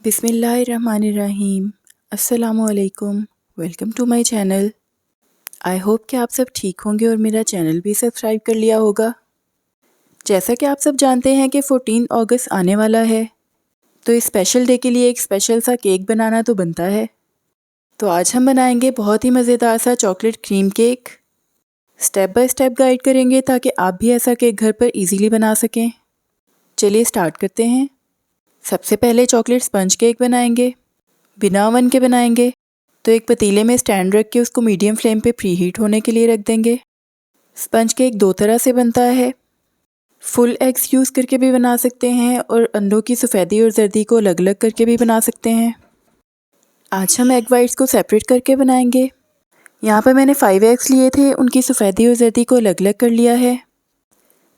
बिस्मिल्लाहिर्रहमानिर्रहीम। अस्सलामुअलैकुम। Welcome to my channel. I hope कि आप सब ठीक होंगे और मेरा चैनल भी सब्सक्राइब कर लिया होगा। जैसा कि आप सब जानते हैं कि 14 अगस्त आने वाला है, तो इस स्पेशल डे के लिए एक स्पेशल सा केक बनाना तो बनता है। तो आज हम बनाएंगे बहुत ही मज़ेदार सा chocolate cream cake. Step by step guide करेंगे ताकि आप भी ऐसा केक घर पर इजीली बना सकें। चलिए स्टार्ट करते हैं। सबसे पहले चॉकलेट स्पंज केक बनाएंगे। बिना ओवन के बनाएंगे तो एक पतीले में स्टैंड रख के उसको मीडियम फ्लेम पे प्री हीट होने के लिए रख देंगे। स्पंज केक दो तरह से बनता है। फुल एग्स यूज़ करके भी बना सकते हैं और अंडों की सफ़ेदी और जर्दी को अलग अलग करके भी बना सकते हैं। आज हम एग वाइट्स को सेपरेट करके बनाएंगे। यहाँ पर मैंने 5 एग्स लिए थे, उनकी सफ़ेदी और जर्दी को अलग अलग कर लिया है।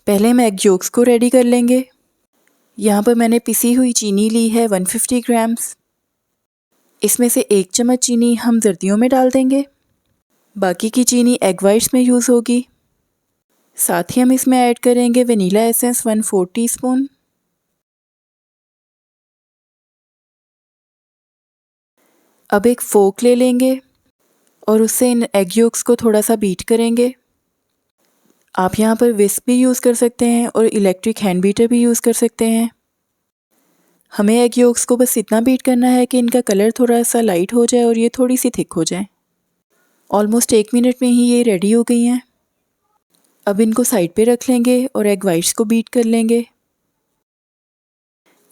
पहले हम एग योक्स को रेडी कर लेंगे। यहाँ पर मैंने पिसी हुई चीनी ली है 150 ग्राम्स। इसमें से 1 चम्मच चीनी हम जर्दियों में डाल देंगे, बाकी की चीनी एग वाइट्स में यूज़ होगी। साथ ही हम इसमें ऐड करेंगे वनीला एसेंस 1/4 टीस्पून। अब एक फोक ले लेंगे और उससे इन एग योक्स को थोड़ा सा बीट करेंगे। आप यहाँ पर विस्क भी यूज़ कर सकते हैं और इलेक्ट्रिक हैंड बीटर भी यूज़ कर सकते हैं। हमें एग योक्स को बस इतना बीट करना है कि इनका कलर थोड़ा सा लाइट हो जाए और ये थोड़ी सी थिक हो जाए। ऑलमोस्ट 1 मिनट में ही ये रेडी हो गई हैं। अब इनको साइड पे रख लेंगे और एग वाइट्स को बीट कर लेंगे।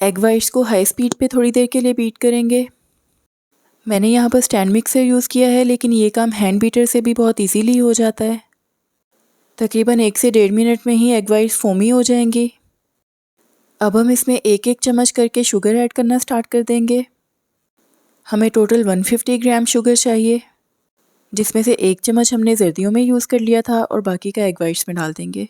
एग वाइट्स को हाई स्पीड पे थोड़ी देर के लिए बीट करेंगे। मैंने यहाँ पर स्टैंड मिक्सर यूज़ किया है, लेकिन ये काम हैंड बीटर से भी बहुत इजीली हो जाता है। तकरीबन 1 से 1.5 मिनट में ही एग वाइट्स फोमी हो जाएंगी। अब हम इसमें एक एक चम्मच करके शुगर ऐड करना स्टार्ट कर देंगे। हमें टोटल 150 ग्राम शुगर चाहिए, जिसमें से 1 चम्मच हमने जर्दियों में यूज़ कर लिया था और बाकी का एग वाइट्स में डाल देंगे।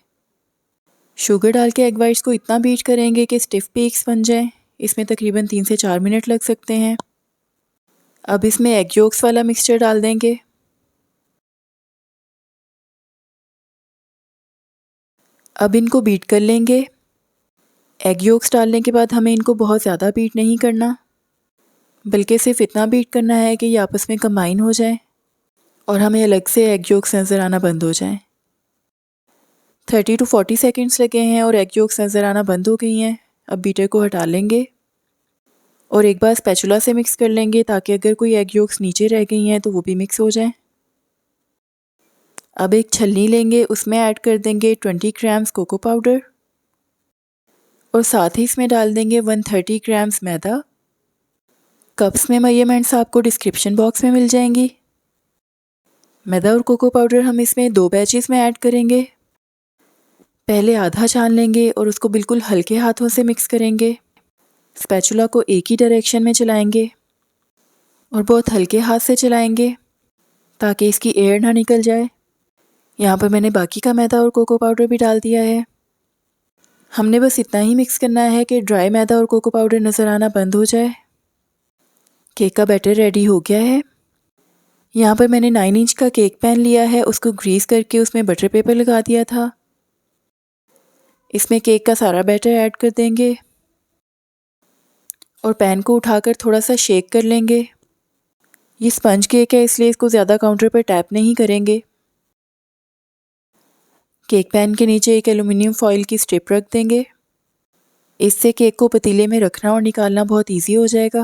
शुगर डाल के एग वाइट्स को इतना बीट करेंगे कि स्टिफ पीक्स बन जाएं। इसमें तकरीबन 3 से 4 मिनट लग सकते हैं। अब इसमें एग योक्स वाला मिक्सचर डाल देंगे। अब इनको बीट कर लेंगे। एग योक्स डालने के बाद हमें इनको बहुत ज़्यादा बीट नहीं करना, बल्कि सिर्फ इतना बीट करना है कि ये आपस में कंबाइन हो जाए और हमें अलग से एग योक्स नज़र आना बंद हो जाए। 30 to 40 सेकेंड्स लगे हैं और एग योक्स नज़र आना बंद हो गई हैं। अब बीटर को हटा लेंगे और एक बार स्पैचुला से मिक्स कर लेंगे ताकि अगर कोई एग योक्स नीचे रह गई हैं तो वो भी मिक्स हो जाएं। अब एक छलनी लेंगे, उसमें ऐड कर देंगे 20 ग्राम्स कोको पाउडर और साथ ही इसमें डाल देंगे 130 ग्राम्स मैदा। कप्स में मेजरमेंट्स आपको डिस्क्रिप्शन बॉक्स में मिल जाएंगी। मैदा और कोको पाउडर हम इसमें 2 बैचेस में ऐड करेंगे। पहले आधा छान लेंगे और उसको बिल्कुल हल्के हाथों से मिक्स करेंगे। स्पैचुला को एक ही डायरेक्शन में चलाएंगे और बहुत हल्के हाथ से चलाएंगे ताकि इसकी एयर ना निकल जाए। यहाँ पर मैंने बाकी का मैदा और कोको पाउडर भी डाल दिया है। हमने बस इतना ही मिक्स करना है कि ड्राई मैदा और कोको पाउडर नज़र आना बंद हो जाए। केक का बैटर रेडी हो गया है। यहाँ पर मैंने 9 इंच का केक पैन लिया है, उसको ग्रीस करके उसमें बटर पेपर लगा दिया था। इसमें केक का सारा बैटर ऐड कर देंगे और पैन को उठाकर थोड़ा सा शेक कर लेंगे। ये स्पंज केक है, इसलिए इसको ज़्यादा काउंटर पर टैप नहीं करेंगे। केक पैन के नीचे एक एलुमिनियम फॉइल की स्ट्रिप रख देंगे। इससे केक को पतीले में रखना और निकालना बहुत इजी हो जाएगा।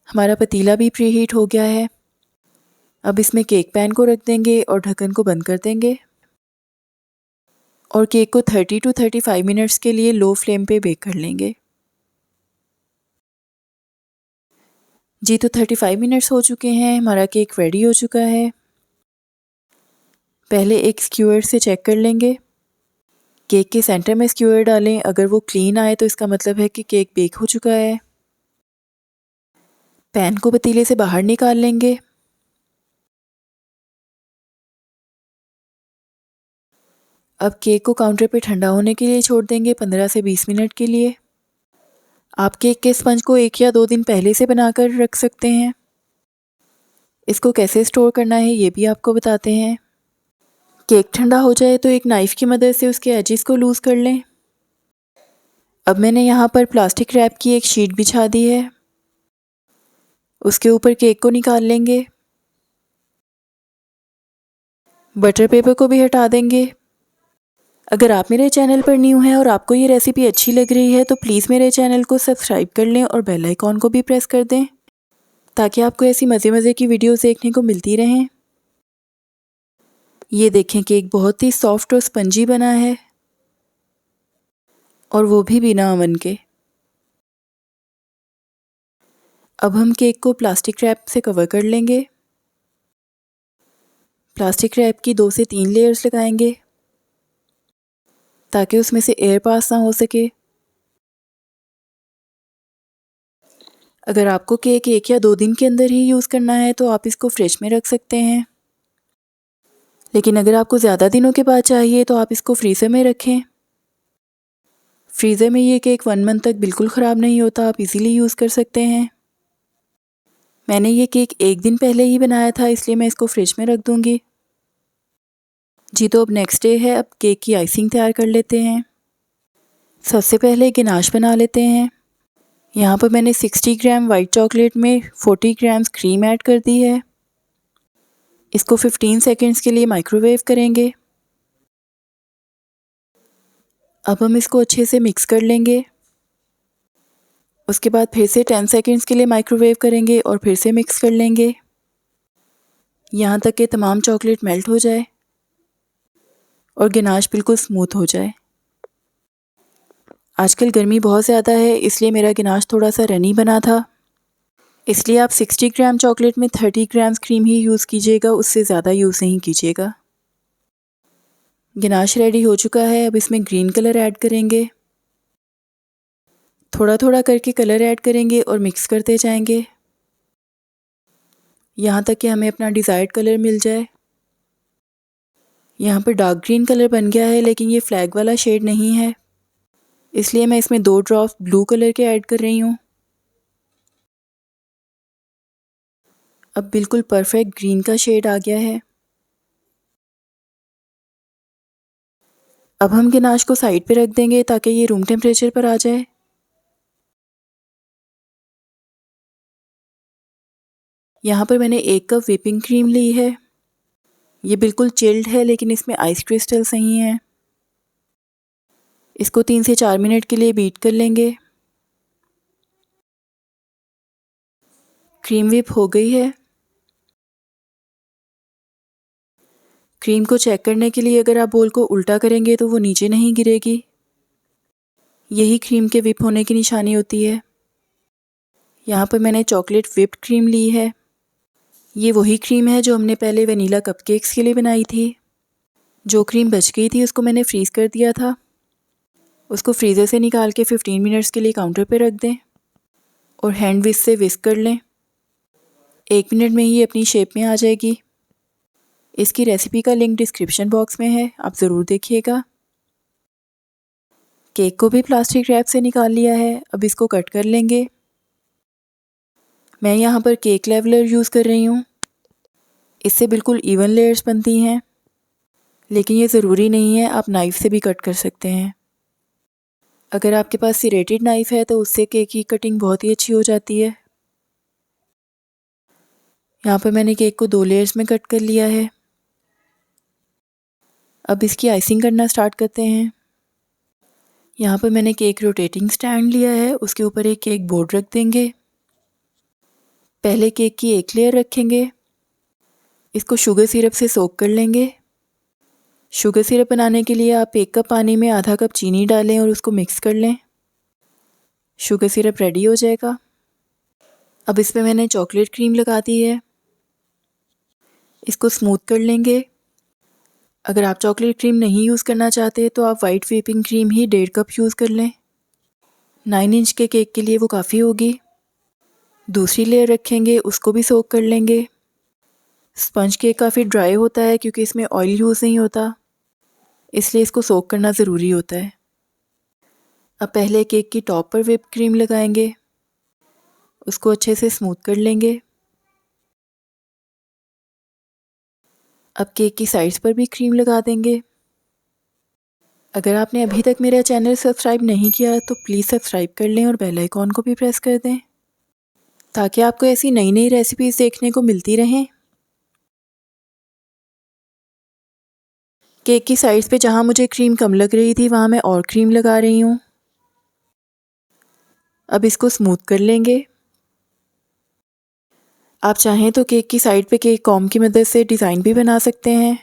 हमारा पतीला भी प्री हीट हो गया है। अब इसमें केक पैन को रख देंगे और ढक्कन को बंद कर देंगे और केक को 30 to 35 मिनट्स के लिए लो फ्लेम पे बेक कर लेंगे। जी तो 35 मिनट्स हो चुके हैं, हमारा केक रेडी हो चुका है। पहले एक स्क्यूअर से चेक कर लेंगे। केक के सेंटर में स्क्यूअर डालें, अगर वो क्लीन आए तो इसका मतलब है कि केक बेक हो चुका है। पैन को पतीले से बाहर निकाल लेंगे। अब केक को काउंटर पे ठंडा होने के लिए छोड़ देंगे 15 से 20 मिनट के लिए। आप केक के स्पंज को 1 या 2 दिन पहले से बनाकर रख सकते हैं। इसको कैसे स्टोर करना है ये भी आपको बताते हैं। केक ठंडा हो जाए तो एक नाइफ़ की मदद से उसके एजेस को लूज़ कर लें। अब मैंने यहाँ पर प्लास्टिक रैप की एक शीट बिछा दी है। उसके ऊपर केक को निकाल लेंगे। बटर पेपर को भी हटा देंगे। अगर आप मेरे चैनल पर न्यू हैं और आपको ये रेसिपी अच्छी लग रही है तो प्लीज़ मेरे चैनल को सब्सक्राइब कर लें और बेल आइकॉन को भी प्रेस कर दें ताकि आपको ऐसी मज़े मज़े की वीडियोस देखने को मिलती रहें। ये देखें केक बहुत ही सॉफ्ट और स्पंजी बना है, और वो भी बिना ओवन के। अब हम केक को प्लास्टिक रैप से कवर कर लेंगे। प्लास्टिक रैप की 2 से 3 लेयर्स लगाएंगे ताकि उसमें से एयर पास ना हो सके। अगर आपको केक 1 या 2 दिन के अंदर ही यूज़ करना है तो आप इसको फ्रिज में रख सकते हैं, लेकिन अगर आपको ज़्यादा दिनों के बाद चाहिए तो आप इसको फ्रीज़र में रखें। फ्रीज़र में ये केक 1 मंथ तक बिल्कुल ख़राब नहीं होता, आप इजीली यूज़ कर सकते हैं। मैंने ये केक 1 दिन पहले ही बनाया था, इसलिए मैं इसको फ्रिज में रख दूँगी। जी तो अब नेक्स्ट डे है, अब केक की आइसिंग तैयार कर लेते हैं। सबसे पहले गिनाश बना लेते हैं। यहाँ पर मैंने 60 ग्राम वाइट चॉकलेट में 40 ग्राम्स क्रीम ऐड कर दी है। इसको 15 सेकंड्स के लिए माइक्रोवेव करेंगे। अब हम इसको अच्छे से मिक्स कर लेंगे। उसके बाद फिर से 10 सेकंड्स के लिए माइक्रोवेव करेंगे और फिर से मिक्स कर लेंगे यहाँ तक कि तमाम चॉकलेट मेल्ट हो जाए और गिनाश बिल्कुल स्मूथ हो जाए। आजकल गर्मी बहुत ज़्यादा है, इसलिए मेरा गिनाश थोड़ा सा रनी बना था। इसलिए आप 60 ग्राम चॉकलेट में 30 ग्राम्स क्रीम ही यूज़ कीजिएगा, उससे ज़्यादा यूज़ नहीं कीजिएगा। गिनाश रेडी हो चुका है। अब इसमें ग्रीन कलर ऐड करेंगे। थोड़ा थोड़ा करके कलर ऐड करेंगे और मिक्स करते जाएंगे यहाँ तक कि हमें अपना डिज़ायर्ड कलर मिल जाए। यहाँ पर डार्क ग्रीन कलर बन गया है, लेकिन ये फ्लैग वाला शेड नहीं है, इसलिए मैं इसमें 2 ड्रॉप्स ब्लू कलर के ऐड कर रही हूँ। अब बिल्कुल परफेक्ट ग्रीन का शेड आ गया है। अब हम गिनाश को साइड पे रख देंगे ताकि ये रूम टेम्परेचर पर आ जाए। यहाँ पर मैंने 1 कप व्हिपिंग क्रीम ली है। ये बिल्कुल चिल्ड है, लेकिन इसमें आइस क्रिस्टल्स नहीं हैं। इसको 3 से 4 मिनट के लिए बीट कर लेंगे। क्रीम व्हिप हो गई है। क्रीम को चेक करने के लिए अगर आप बोल को उल्टा करेंगे तो वो नीचे नहीं गिरेगी। यही क्रीम के व्हिप होने की निशानी होती है। यहाँ पर मैंने चॉकलेट व्हिप्ड क्रीम ली है। ये वही क्रीम है जो हमने पहले वनीला कपकेक्स के लिए बनाई थी। जो क्रीम बच गई थी उसको मैंने फ्रीज़ कर दिया था। उसको फ्रीज़र से निकाल के 15 मिनट्स के लिए काउंटर पे रख दें और हैंड विस्क से विस्क कर लें। 1 मिनट में ही अपनी शेप में आ जाएगी। इसकी रेसिपी का लिंक डिस्क्रिप्शन बॉक्स में है, आप ज़रूर देखिएगा। केक को भी प्लास्टिक रैप से निकाल लिया है। अब इसको कट कर लेंगे। मैं यहाँ पर केक लेवलर यूज़ कर रही हूँ। इससे बिल्कुल इवन लेयर्स बनती हैं, लेकिन ये ज़रूरी नहीं है, आप नाइफ़ से भी कट कर सकते हैं। अगर आपके पास सिरेटेड नाइफ़ है तो उससे केक की कटिंग बहुत ही अच्छी हो जाती है। यहाँ पर मैंने केक को 2 लेयर्स में कट कर लिया है। अब इसकी आइसिंग करना स्टार्ट करते हैं। यहाँ पर मैंने केक रोटेटिंग स्टैंड लिया है, उसके ऊपर एक केक बोर्ड रख देंगे। पहले केक की 1 लेयर रखेंगे। इसको शुगर सिरप से सोक कर लेंगे। शुगर सिरप बनाने के लिए आप 1 कप पानी में आधा कप चीनी डालें और उसको मिक्स कर लें। शुगर सिरप रेडी हो जाएगा। अब इसमें मैंने चॉकलेट क्रीम लगा दी है। इसको स्मूथ कर लेंगे। अगर आप चॉकलेट क्रीम नहीं यूज़ करना चाहते तो आप वाइट व्हिपिंग क्रीम ही 1.5 कप यूज़ कर लें। 9 इंच के केक के लिए वो काफ़ी होगी। दूसरी लेयर रखेंगे, उसको भी सोक कर लेंगे। स्पंज केक काफ़ी ड्राई होता है क्योंकि इसमें ऑयल यूज़ नहीं होता, इसलिए इसको सोक करना ज़रूरी होता है। अब पहले केक की टॉप पर व्हिप क्रीम लगाएंगे, उसको अच्छे से स्मूथ कर लेंगे। अब केक की साइड्स पर भी क्रीम लगा देंगे। अगर आपने अभी तक मेरा चैनल सब्सक्राइब नहीं किया तो प्लीज़ सब्सक्राइब कर लें और बेल आइकॉन को भी प्रेस कर दें ताकि आपको ऐसी नई नई रेसिपीज़ देखने को मिलती रहें। केक की साइड्स पे जहाँ मुझे क्रीम कम लग रही थी वहाँ मैं और क्रीम लगा रही हूँ। अब इसको स्मूथ कर लेंगे। आप चाहें तो केक की साइड पे केक कॉम की मदद से डिज़ाइन भी बना सकते हैं,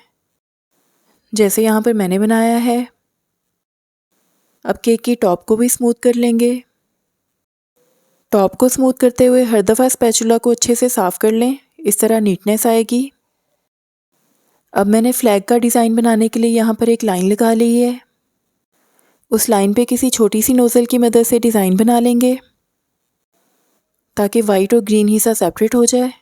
जैसे यहाँ पर मैंने बनाया है। अब केक की टॉप को भी स्मूथ कर लेंगे। टॉप को स्मूथ करते हुए हर दफ़ा स्पैचुला को अच्छे से साफ़ कर लें, इस तरह नीटनेस आएगी। अब मैंने फ्लैग का डिज़ाइन बनाने के लिए यहाँ पर एक लाइन लगा ली है। उस लाइन पे किसी छोटी सी नोज़ल की मदद से डिज़ाइन बना लेंगे ताकि वाइट और ग्रीन हिस्सा सेपरेट हो जाए।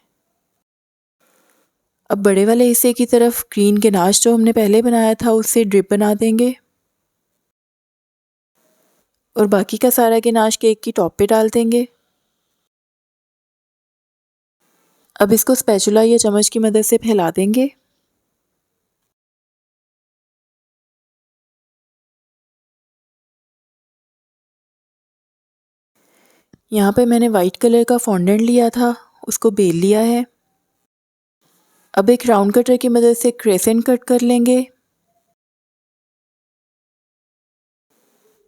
अब बड़े वाले हिस्से की तरफ ग्रीन गनाश जो हमने पहले बनाया था उससे ड्रिप बना देंगे और बाकी का सारा गनाश केक की टॉप पे डाल देंगे। अब इसको स्पैचुला या चम्मच की मदद से फैला देंगे। यहाँ पे मैंने वाइट कलर का फॉन्डेंट लिया था, उसको बेल लिया है। अब एक राउंड कटर की मदद से क्रेसेंट कट कर लेंगे।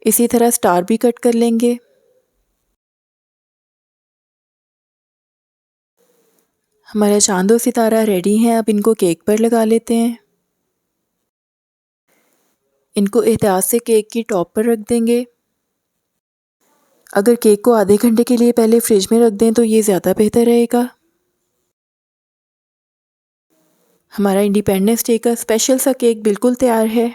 इसी तरह स्टार भी कट कर लेंगे। हमारा चांद और सितारा रेडी हैं। अब इनको केक पर लगा लेते हैं। इनको एहतियात से केक की टॉप पर रख देंगे। अगर केक को आधे घंटे के लिए पहले फ्रिज में रख दें तो ये ज़्यादा बेहतर रहेगा। हमारा इंडिपेंडेंस डे का स्पेशल सा केक बिल्कुल तैयार है।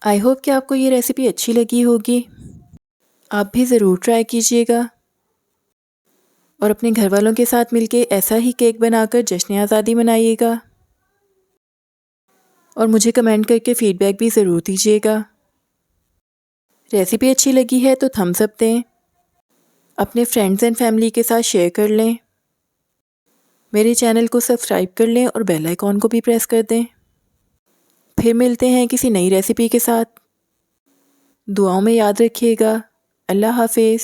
आई होप कि आपको ये रेसिपी अच्छी लगी होगी। आप भी ज़रूर ट्राई कीजिएगा और अपने घर वालों के साथ मिलके ऐसा ही केक बनाकर जश्न आज़ादी मनाइएगा और मुझे कमेंट करके फ़ीडबैक भी ज़रूर दीजिएगा। रेसिपी अच्छी लगी है तो थम्स अप दें, अपने फ्रेंड्स एंड फैमिली के साथ शेयर कर लें, मेरे चैनल को सब्सक्राइब कर लें और बेल आइकॉन को भी प्रेस कर दें। फिर मिलते हैं किसी नई रेसिपी के साथ। दुआओं में याद रखिएगा। अल्लाह हाफिज़।